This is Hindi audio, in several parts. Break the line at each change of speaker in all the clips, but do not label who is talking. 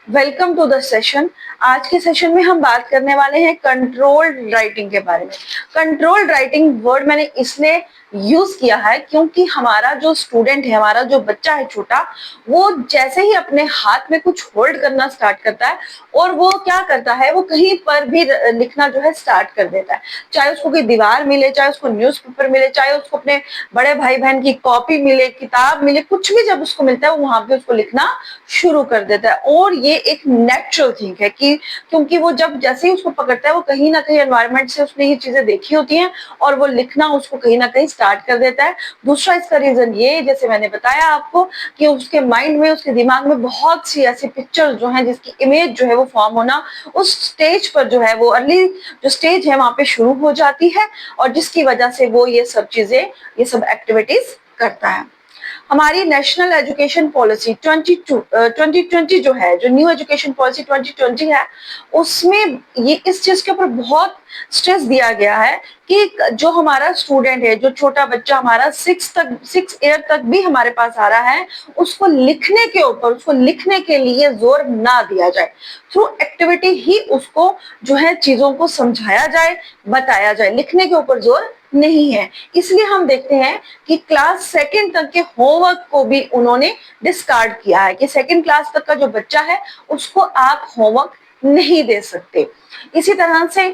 Welcome to the session. आज के सेशन में हम बात करने वाले हैं कंट्रोल्ड राइटिंग के बारे में। कंट्रोल्ड राइटिंग वर्ड मैंने इसलिए यूज किया है क्योंकि हमारा जो स्टूडेंट है, हमारा जो बच्चा है छोटा, वो जैसे ही अपने हाथ में कुछ होल्ड करना स्टार्ट करता है और वो क्या करता है, वो कहीं पर भी लिखना जो है स्टार्ट कर देता है। चाहे उसको कोई दीवार मिले, चाहे उसको न्यूज़पेपर मिले, चाहे उसको अपने बड़े भाई बहन की कॉपी मिले, किताब मिले, कुछ भी जब उसको मिलता है वो वहां पे उसको लिखना शुरू कर देता है। और ये एक नेचुरल थिंग है कि क्योंकि वो जब जैसे ही उसको पकड़ता है, वो कहीं ना कहीं एनवायरनमेंट से उसने ये चीजें देखी होती हैं और वो लिखना उसको कहीं ना कहीं स्टार्ट कर देता है। दूसरा इसका रीजन ये, जैसे मैंने बताया आपको, कि उसके माइंड में, उसके दिमाग में बहुत सी ऐसी पिक्चर जो है, जिसकी इमेज जो है वो फॉर्म होना उस स्टेज पर जो है, वो अर्ली जो स्टेज है वहां पे शुरू हो जाती है और जिसकी वजह से वो ये सब चीजें, ये सब एक्टिविटीज करता है। हमारी नेशनल एजुकेशन पॉलिसी 2020 जो है, जो न्यू एजुकेशन पॉलिसी 2020 है, उसमें ये इस चीज के ऊपर बहुत स्ट्रेस दिया गया है कि जो हमारा स्टूडेंट है, जो छोटा बच्चा हमारा 6 ईयर तक भी हमारे पास आ रहा है, उसको लिखने के ऊपर, उसको लिखने के लिए जोर ना दिया जाए। थ्रू एक्टिविटी ही उसको जो है चीजों को समझाया जाए, बताया जाए। लिखने के ऊपर जोर नहीं है। इसलिए हम देखते हैं कि क्लास सेकंड तक के होमवर्क को भी उन्होंने डिस्कार्ड किया है कि सेकंड क्लास तक का जो बच्चा है उसको आप होमवर्क नहीं दे सकते। इसी तरह से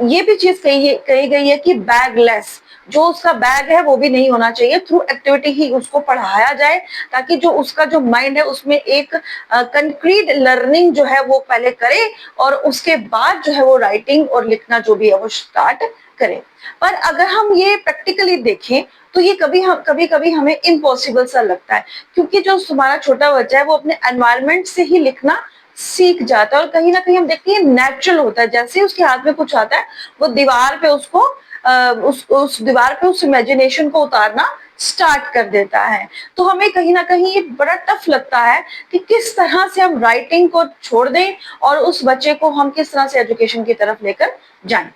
ये भी चीज कही गई है कि बैगलेस, जो उसका बैग है वो भी नहीं होना चाहिए। थ्रू एक्टिविटी ही उसको पढ़ाया जाए ताकि जो उसका जो माइंड है उसमें एक कंक्रीट लर्निंग जो है वो पहले करे और उसके बाद जो है वो राइटिंग और लिखना जो भी है वो स्टार्ट करें। पर अगर हम ये प्रैक्टिकली देखें तो ये कभी कभी हमें इम्पॉसिबल सा लगता है, क्योंकि जो हमारा छोटा बच्चा है वो अपने एनवायरनमेंट से ही लिखना सीख जाता है और कहीं ना कहीं हम देखते हैं नेचुरल होता है। जैसे ही उसके हाथ में कुछ आता है वो दीवार पे उसको उस दीवार पे उस इमेजिनेशन को उतारना स्टार्ट कर देता है। तो हमें कहीं ना कहीं ये बड़ा टफ लगता है कि किस तरह से हम राइटिंग को छोड़ दें और उस बच्चे को हम किस तरह से एजुकेशन की तरफ लेकर जाएं।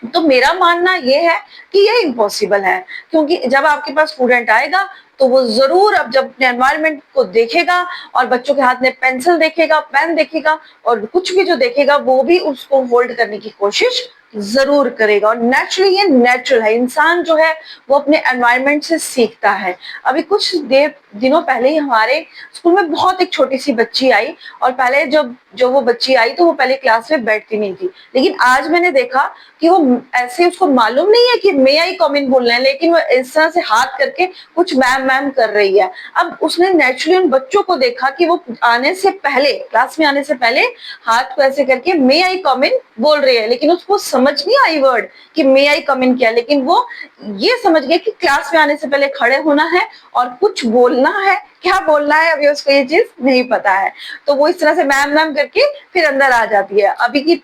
तो मेरा मानना ये है कि ये इम्पॉसिबल है, क्योंकि जब आपके पास स्टूडेंट आएगा तो वो जरूर, अब जब अपने एनवायरनमेंट को देखेगा और बच्चों के हाथ में पेंसिल देखेगा, पेन देखेगा और कुछ भी जो देखेगा वो भी उसको होल्ड करने की कोशिश जरूर करेगा। और नेचुरली, ये नेचुरल है, इंसान जो है वो अपने एनवायरनमेंट से सीखता है। अभी कुछ दिनों पहले ही हमारे स्कूल में बहुत एक छोटी सी बच्ची आई और पहले जब जो वो बच्ची आई तो वो पहले क्लास में बैठती नहीं थी, लेकिन आज मैंने देखा कि वो ऐसे, उसको मालूम नहीं है कि मे आई कम इन बोलना है, लेकिन वो इस तरह से हाथ करके कुछ मैम मैम कर रही है। अब उसने नेचुरली उन बच्चों को देखा कि वो आने से पहले, क्लास में आने से पहले हाथ को ऐसे करके मे आई कम इन बोल रही है, लेकिन उसको समझ नहीं आई वर्ड कि मे आई कम इन क्या, लेकिन वो ये समझ गया कि क्लास में आने से पहले खड़े होना है और कुछ बोलना है। क्या बोलना है अभी उसको ये चीज नहीं पता है, तो वो इस तरह से मैम मैम करके फिर अंदर आ जाती है। अभी की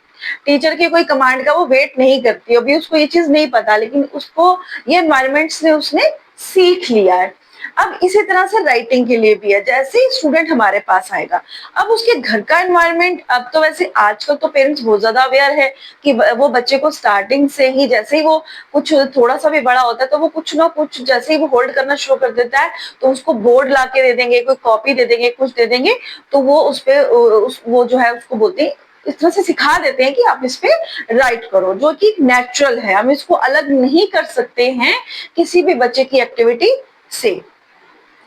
टीचर के कोई कमांड का वो वेट नहीं करती, अभी उसको ये चीज नहीं पता, लेकिन उसको ये एनवायरनमेंट से उसने सीख लिया है। अब इसी तरह से राइटिंग के लिए भी है। जैसे ही स्टूडेंट हमारे पास आएगा, अब उसके घर का एनवायरनमेंट, अब तो वैसे आजकल तो पेरेंट्स बहुत ज्यादा अवेयर है कि वो बच्चे को स्टार्टिंग से ही, जैसे ही वो कुछ थोड़ा सा भी बड़ा होता है तो वो कुछ ना कुछ, जैसे ही वो होल्ड करना शुरू कर देता है तो उसको बोर्ड ला के दे देंगे, कोई कॉपी दे देंगे, कुछ दे देंगे, तो वो उस पे वो जो है उसको बोलते हैं, इस तरह से सिखा देते हैं कि आप इस पे राइट करो, जो कि नेचुरल है। हम इसको अलग नहीं कर सकते हैं किसी भी बच्चे की एक्टिविटी से,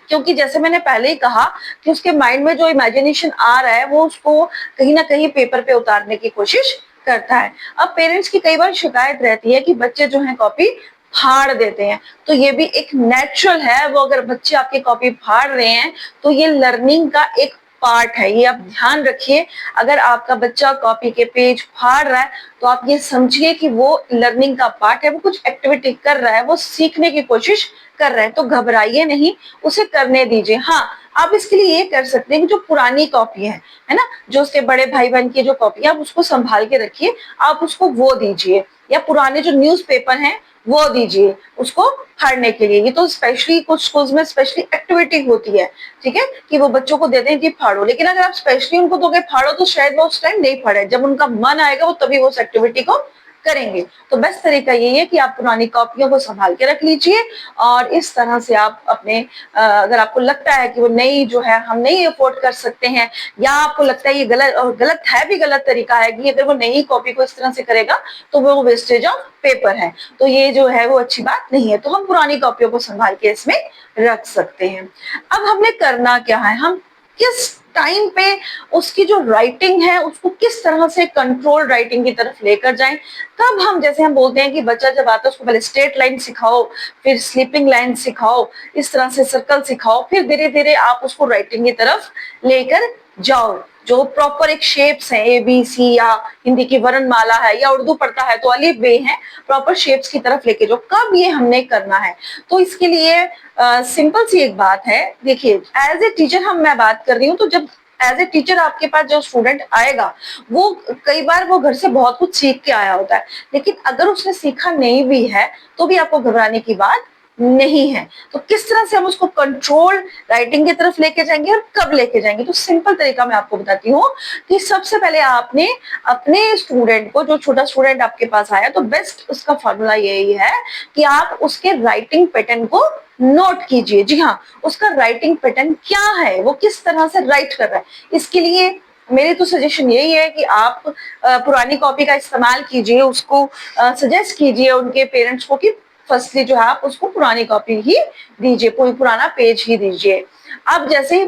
क्योंकि जैसे मैंने पहले ही कहा कि उसके माइंड में जो इमेजिनेशन आ रहा है वो उसको कहीं ना कहीं पेपर पे उतारने की कोशिश करता है। अब पेरेंट्स की कई बार शिकायत रहती है कि बच्चे जो है कॉपी फाड़ देते हैं, तो ये भी एक नेचुरल है। वो अगर बच्चे आपकी कॉपी फाड़ रहे हैं तो ये लर्निंग का एक पार्ट है, ये आप ध्यान रखिए। अगर आपका बच्चा कॉपी के पेज फाड़ रहा है तो आप ये समझिए कि वो लर्निंग का पार्ट है, वो कुछ एक्टिविटी कर रहा है, वो सीखने की कोशिश कर रहे हैं, तो घबराइए नहीं, उसे करने दीजिए। हाँ, आप इसके लिए ये कर सकते हैं कि जो पुरानी कॉपी है ना, जो उसके बड़े भाई बहन की जो कॉपी है, आप उसको संभाल के रखिए, आप उसको वो दीजिए, या पुराने जो न्यूज़पेपर हैं वो दीजिए उसको फाड़ने के लिए। ये तो स्पेशली कुछ स्कूल्स में स्पेशली एक्टिविटी होती है, ठीक है, कि वो बच्चों को दे दें कि फाड़ो, लेकिन अगर आप स्पेशली उनको दोगे फाड़ो तो शायद वो उस टाइम नहीं फाड़े, जब उनका मन आएगा वो तभी उस एक्टिविटी को करेंगे। तो बेस्ट तरीका यही है कि आप पुरानी कॉपियों को संभाल के रख लीजिए और इस तरह से आप अपने अगर आपको लगता है कि वो नई जो है हम नहीं अफोर्ड कर सकते हैं, या आपको लगता है ये गलत है भी गलत तरीका है कि अगर वो नई कॉपी को इस तरह से करेगा तो वो वेस्टेज ऑफ पेपर है, तो ये जो है वो अच्छी बात नहीं है, तो हम पुरानी कॉपियों को संभाल के इसमें रख सकते हैं। अब हमने करना क्या है, हम किस टाइम पे उसकी जो राइटिंग है उसको किस तरह से कंट्रोल राइटिंग की तरफ लेकर जाएं। तब हम जैसे हम बोलते हैं कि बच्चा जब आता है उसको पहले स्ट्रेट लाइन सिखाओ, फिर स्लीपिंग लाइन सिखाओ, इस तरह से सर्कल सिखाओ, फिर धीरे धीरे आप उसको राइटिंग की तरफ लेकर जाओ। जो प्रॉपर एक शेप्स है ए बी सी, या हिंदी की वर्णमाला है, या उर्दू पढ़ता है तो अलिफ बे है, प्रॉपर शेप्स की तरफ लेके जाओ। कब ये हमने करना है, तो इसके लिए सिंपल सी एक बात है। देखिए एज ए टीचर मैं बात कर रही हूँ, तो जब एज ए टीचर आपके पास जो स्टूडेंट आएगा वो कई बार वो घर से बहुत कुछ सीख के आया होता है, लेकिन अगर उसने सीखा नहीं भी है तो भी आपको घबराने की बात नहीं है। तो किस तरह से हम उसको कंट्रोल राइटिंग की तरफ लेके जाएंगे और कब लेके जाएंगे, तो सिंपल तरीका मैं आपको बताती हूँ कि सबसे पहले आपने अपने स्टूडेंट को, जो छोटा स्टूडेंट आपके पास आया, तो बेस्ट उसका फॉर्मूला यही है कि आप उसके राइटिंग पैटर्न को नोट कीजिए। जी हाँ, उसका राइटिंग पैटर्न क्या है, वो किस तरह से राइट कर रहा है। इसके लिए मेरी तो सजेशन यही है कि आप पुरानी कॉपी का इस्तेमाल कीजिए, उसको सजेस्ट कीजिए उनके पेरेंट्स को कि फर्स्टली जो है आप उसको पुरानी कॉपी ही दीजिए, कोई पुराना पेज ही दीजिए। अब जैसे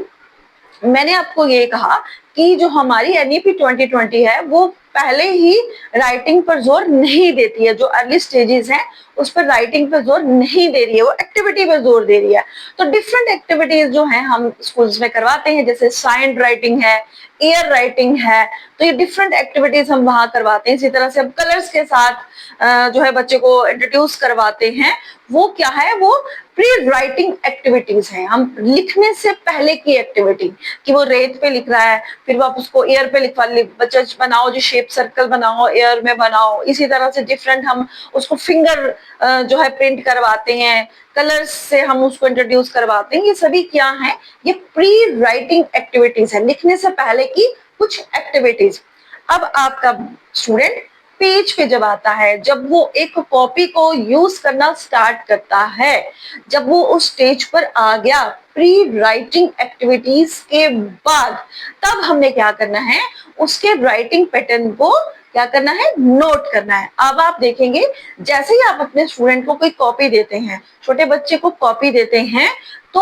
मैंने आपको ये कहा कि जो हमारी एनईपी 2020 है वो पहले ही राइटिंग पर जोर नहीं देती है, जो अर्ली स्टेजेस हैं उस पर राइटिंग पर जोर नहीं दे रही है, वो एक्टिविटी पर जोर दे रही है। तो डिफरेंट एक्टिविटीज जो हैं हम स्कूल्स में करवाते हैं, जैसे साइंड राइटिंग है, एयर राइटिंग है, तो ये डिफरेंट एक्टिविटीज हम वहां करवाते हैं। इसी तरह से हम कलर्स के साथ जो है बच्चे को इंट्रोड्यूस करवाते हैं। वो क्या है, वो प्री राइटिंग एक्टिविटीज हैं, हम लिखने से पहले की एक्टिविटी, कि वो रेत पे लिख रहा है, फिर वो आप उसको एयर पे लिखवा, बच्चा बनाओ, जो शेप सर्कल बनाओ एयर में बनाओ। इसी तरह से डिफरेंट हम उसको फिंगर जो है प्रिंट करवाते हैं, कलर्स से हम उसको इंट्रोड्यूस करवाते हैं। ये सभी क्या है, ये प्री राइटिंग एक्टिविटीज है, लिखने से पहले की कुछ एक्टिविटीज। अब आपका स्टूडेंट पेज पे जब आता है, जब वो एक कॉपी को यूज करना स्टार्ट करता है, जब वो उस स्टेज पर आ गया प्री राइटिंग एक्टिविटीज के बाद, तब हमने क्या करना है, उसके राइटिंग पैटर्न को क्या करना है, नोट करना है। अब आप देखेंगे जैसे ही आप अपने स्टूडेंट को कोई कॉपी देते हैं, छोटे बच्चे को कॉपी देते हैं, तो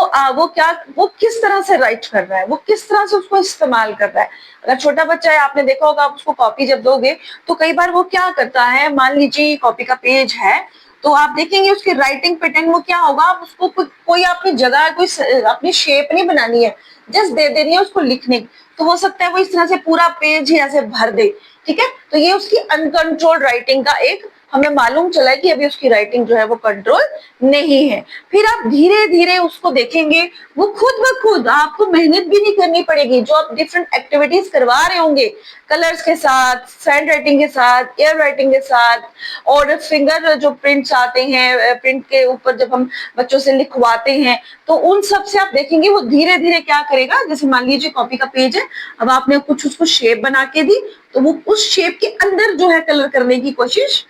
वो किस तरह से राइट कर रहा है, वो किस तरह से उसको इस्तेमाल कर रहा है। अगर छोटा बच्चा है, आपने देखा होगा, आप उसको कॉपी जब दोगे तो कई बार वो क्या करता है, मान लीजिए कॉपी का पेज है, तो आप देखेंगे उसकी राइटिंग पैटर्न वो क्या होगा, आप उसको कोई अपनी जगह, कोई अपनी शेप नहीं बनानी है, जस्ट दे देनी है उसको लिखने, तो हो सकता है वो इस तरह से पूरा पेज ही ऐसे भर दे। ठीक है, तो ये उसकी अनकंट्रोल्ड राइटिंग का एक हमें मालूम चला है कि अभी उसकी राइटिंग जो है वो कंट्रोल नहीं है। फिर आप धीरे धीरे उसको देखेंगे, वो खुद ब खुद, आपको मेहनत भी नहीं करनी पड़ेगी, जो आप डिफरेंट एक्टिविटीज करवा रहे होंगे, कलर्स के साथ, सैंड राइटिंग के साथ, एयर राइटिंग के साथ, और फिंगर जो प्रिंट्स आते हैं, प्रिंट के ऊपर जब हम बच्चों से लिखवाते हैं, तो उन सब से आप देखेंगे वो धीरे धीरे क्या करेगा। जैसे मान लीजिए कॉपी का पेज है, अब आपने कुछ उसको शेप बना के दी, तो वो उस शेप के अंदर जो है कलर करने की कोशिश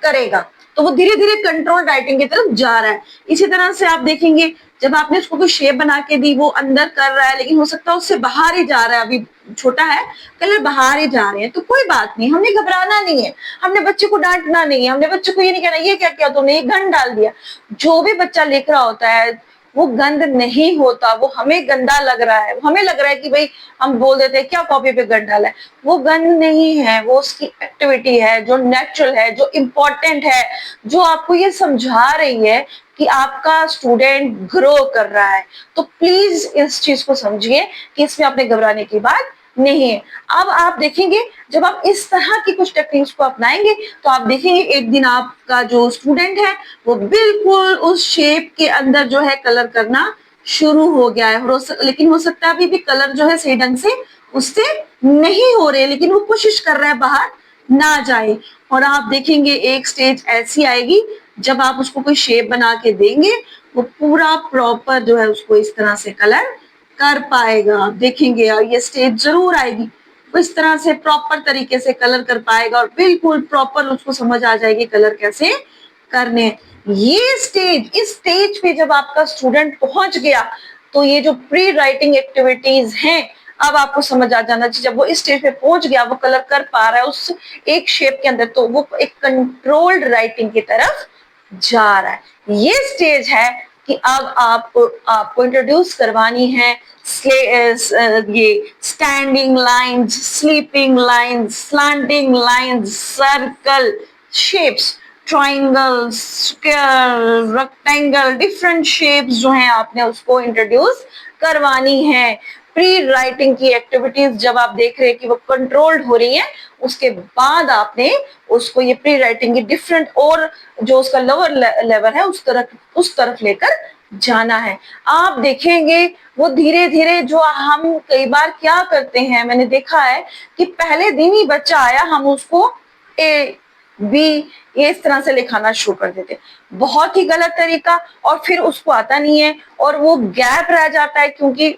करेगा, तो वो धीरे धीरे कंट्रोल राइटिंग की तरफ जा रहा है। इसी तरह से आप देखेंगे जब आपने उसको कोई शेप बना के दी, वो अंदर कर रहा है, लेकिन हो सकता है उससे बाहर ही जा रहा है, अभी छोटा है, कलर बाहर ही जा रहे हैं, तो कोई बात नहीं, हमने घबराना नहीं है, हमने बच्चे को डांटना नहीं है, हमने बच्चे को ये नहीं कहना ये क्या किया तुमने, ये गंद डाल दिया। जो भी बच्चा लिख रहा होता है वो गंद नहीं होता, वो हमें गंदा लग रहा है, हमें लग रहा है कि भाई हम बोल देते हैं क्या कॉपी पे गंद डाला है, वो गंद नहीं है, वो उसकी एक्टिविटी है जो नेचुरल है, जो इम्पोर्टेंट है, जो आपको ये समझा रही है कि आपका स्टूडेंट ग्रो कर रहा है। तो प्लीज इस चीज को समझिए कि इसमें आपने घबराने की बात नहीं है। अब आप देखेंगे जब आप इस तरह की कुछ टेक्निक्स को अपनाएंगे, तो आप देखेंगे एक दिन आपका जो स्टूडेंट है वो बिल्कुल उस शेप के अंदर जो है कलर करना शुरू हो गया है, लेकिन हो सकता है अभी भी कलर जो है सही ढंग से उससे नहीं हो रहे, लेकिन वो कोशिश कर रहा है बाहर ना जाए। और आप देखेंगे एक स्टेज ऐसी आएगी जब आप उसको कोई शेप बना के देंगे, वो पूरा प्रॉपर जो है उसको इस तरह से कलर कर पाएगा। आप देखेंगे और ये स्टेज जरूर आएगी। वो इस तरह से प्रॉपर तरीके से कलर कर पाएगा और बिल्कुल प्रॉपर उसको समझ आ जाएगी कलर कैसे करने। ये स्टेज, इस स्टेज पे जब आपका स्टूडेंट पहुंच गया तो ये जो प्री राइटिंग एक्टिविटीज हैं, अब आपको समझ आ जाना चाहिए जब वो इस स्टेज पे पहुंच गया, वो कलर कर पा रहा है उस एक शेप के अंदर, तो वो एक कंट्रोल्ड राइटिंग की तरफ जा रहा है। ये स्टेज है कि अब आपको इंट्रोड्यूस करवानी है ये standing lines, sleeping lines, slanting lines, circle shapes, triangle, square, rectangle, different shapes जो हैं आपने उसको इंट्रोड्यूस करवानी है। प्री राइटिंग की एक्टिविटीज जब आप देख रहे हैं कि वो कंट्रोल्ड हो रही है, उसके बाद आपने उसको ये प्री राइटिंग की डिफरेंट और जो उसका लोअर लेवल है उस तरफ लेकर जाना है। आप देखेंगे वो धीरे धीरे, जो हम कई बार क्या करते हैं, मैंने देखा है कि पहले दिन ही बच्चा आया हम उसको ए बी ये इस तरह से लिखाना शुरू कर देते, बहुत ही गलत तरीका, और फिर उसको आता नहीं है और वो गैप रह जाता है, क्योंकि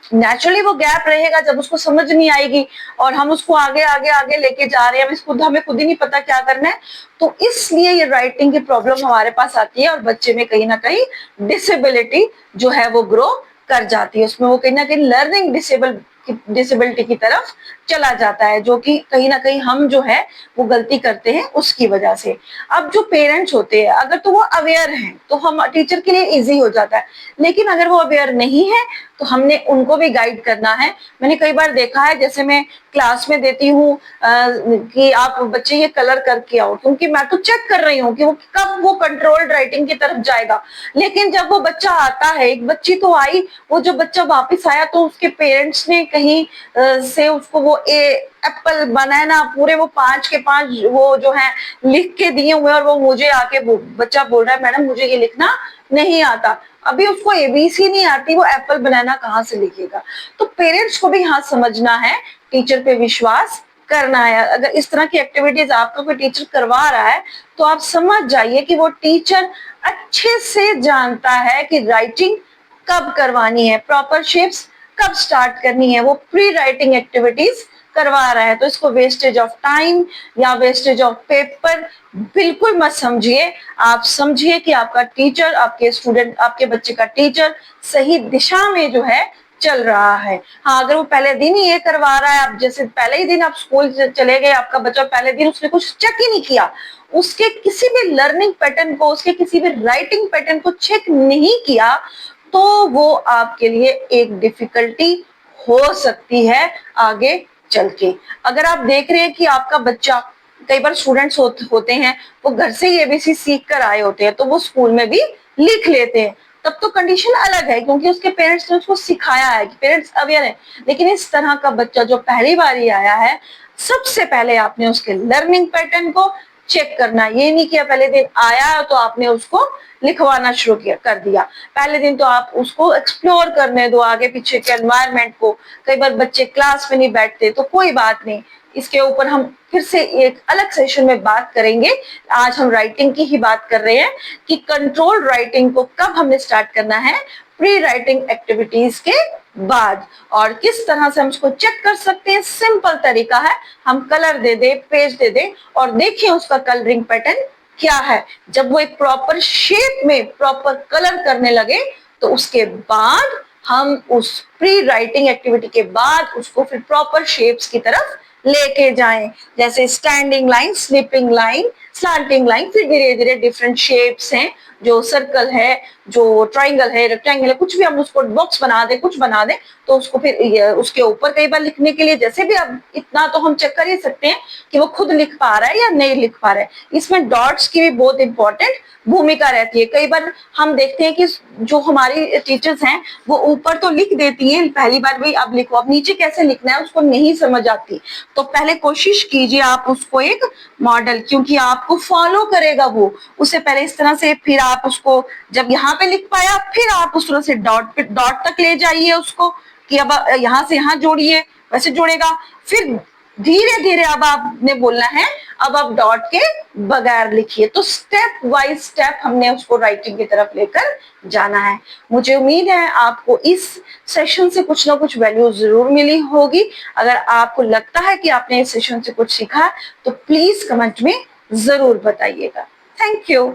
नेचुरली वो गैप रहेगा जब उसको समझ नहीं आएगी और हम उसको आगे आगे आगे लेके जा रहे हैं, हमें खुद ही नहीं पता क्या करना है, तो इसलिए ये राइटिंग की प्रॉब्लम हमारे पास आती है और बच्चे में कहीं ना कहीं डिसेबिलिटी जो है वो ग्रो कर जाती है, उसमें वो कहीं ना कहीं लर्निंग डिसेबिलिटी की तरफ चला जाता है, जो कि कहीं ना कहीं हम जो है वो गलती करते हैं उसकी वजह से। अब जो पेरेंट्स होते हैं अगर तो वो अवेयर हैं तो हम टीचर के लिए इजी हो जाता है, लेकिन अगर वो अवेयर नहीं है तो हमने उनको भी गाइड करना है। मैंने कई बार देखा है, जैसे मैं क्लास में देती हूँ कि आप बच्चे ये कलर करके आओ, क्योंकि मैं तो चेक कर रही हूँ कि वो कब वो कंट्रोल्ड राइटिंग की तरफ जाएगा, लेकिन जब वो बच्चा आता है, एक बच्ची तो आई, वो जो बच्चा वापस आया तो उसके पेरेंट्स ने कहीं से उसको वो एप्पल बनाना पूरे वो 5 के 5 वो जो है लिख के दिए हुए, और वो मुझे आके बच्चा बोल रहा है मैडम मुझे ये लिखना नहीं आता, अभी उसको एबीसी नहीं आती, वो एप्पल बनाना कहाँ से लिखेगा। तो पेरेंट्स को भी यहाँ समझना है, टीचर पे विश्वास करना है। अगर इस तरह की एक्टिविटीज आपका कोई टीचर करवा रहा है तो आप समझ जाइए कि वो टीचर अच्छे से जानता है कि राइटिंग कब करवानी है, प्रॉपर शेप्स कब स्टार्ट करनी है, वो प्री राइटिंग एक्टिविटीज करवा रहा है। तो इसको वेस्टेज ऑफ टाइम या वेस्टेज ऑफ पेपर बिल्कुल मत समझिए। आप समझिए कि आपका टीचर, आपके स्टूडेंट, आपके बच्चे का टीचर सही दिशा में जो है चल रहा है। हाँ, अगर वो पहले दिन ही ये करवा रहा है, आप जैसे पहले ही दिन आप स्कूल चले गए, आपका बच्चा पहले दिन उसने कुछ चेक ही नहीं किया, उसके किसी भी लर्निंग पैटर्न को, उसके किसी भी राइटिंग पैटर्न को चेक नहीं किया, तो वो आपके लिए एक डिफिकल्टी हो सकती है आगे चल के। अगर आप देख रहे हैं कि आपका बच्चा, कई बार स्टूडेंट्स होते हैं वो घर से ही एबीसी सीख कर आए होते हैं, तो वो स्कूल में भी लिख लेते हैं, तब तो कंडीशन अलग है क्योंकि उसके पेरेंट्स ने उसको सिखाया है, कि पेरेंट्स अवेयर है। लेकिन इस तरह का बच्चा जो पहली बार ही आया है, सबसे पहले आपने उसके लर्निंग पैटर्न को चेक करना। ये नहीं किया पहले दिन आया तो आपने उसको लिखवाना शुरू कर दिया, पहले दिन तो आप उसको एक्सप्लोर करने दो आगे पीछे के एनवायरनमेंट को। कई बार बच्चे क्लास में नहीं बैठते तो कोई बात नहीं, इसके ऊपर हम फिर से एक अलग सेशन में बात करेंगे। आज हम राइटिंग की ही बात कर रहे हैं कि कंट्रोल राइटिंग को कब हमने स्टार्ट करना है, प्री राइटिंग एक्टिविटीज के बाद, और किस तरह से हम उसको चेक कर सकते हैं। सिंपल तरीका है, हम कलर दे दे, पेज दे दे और देखिए उसका कलरिंग पैटर्न क्या है। जब वो एक प्रॉपर शेप में प्रॉपर कलर करने लगे तो उसके बाद हम उस प्री राइटिंग एक्टिविटी के बाद उसको फिर प्रॉपर शेप्स की तरफ लेके जाएं, जैसे standing line, sleeping line, slanting line, फिर धीरे धीरे डिफरेंट शेप्स हैं, जो सर्कल है, जो ट्राइंगल है, रेक्टेंगल है, कुछ भी हम उसको बॉक्स बना दे, कुछ बना दे, तो उसको फिर उसके ऊपर कई बार लिखने के लिए, जैसे भी अब इतना तो हम चेक कर ही सकते हैं कि वो खुद लिख पा रहा है या नहीं लिख पा रहा है। इसमें डॉट्स की भी बहुत इंपॉर्टेंट भूमिका रहती है। कई बार हम देखते हैं कि जो हमारी टीचर्स हैं वो ऊपर तो लिख देती हैं, पहली बार भाई अब लिखो, अब नीचे कैसे लिखना है उसको नहीं समझ आती, तो पहले कोशिश कीजिए आप उसको एक मॉडल, क्योंकि आपको फॉलो करेगा वो, उससे पहले इस तरह से, फिर आप उसको जब यहाँ पे लिख पाया फिर आप उस तरह से डॉट तक ले जाइए उसको, कि अब यहाँ से यहाँ जोड़िए, वैसे जोड़ेगा। फिर धीरे धीरे अब आपने बोलना है अब आप डॉट के बगैर लिखिए। तो स्टेप बाय स्टेप हमने उसको राइटिंग की तरफ लेकर जाना है। मुझे उम्मीद है आपको इस सेशन से कुछ ना कुछ वैल्यू जरूर मिली होगी। अगर आपको लगता है कि आपने इस सेशन से कुछ सीखा तो प्लीज कमेंट में जरूर बताइएगा। Thank you.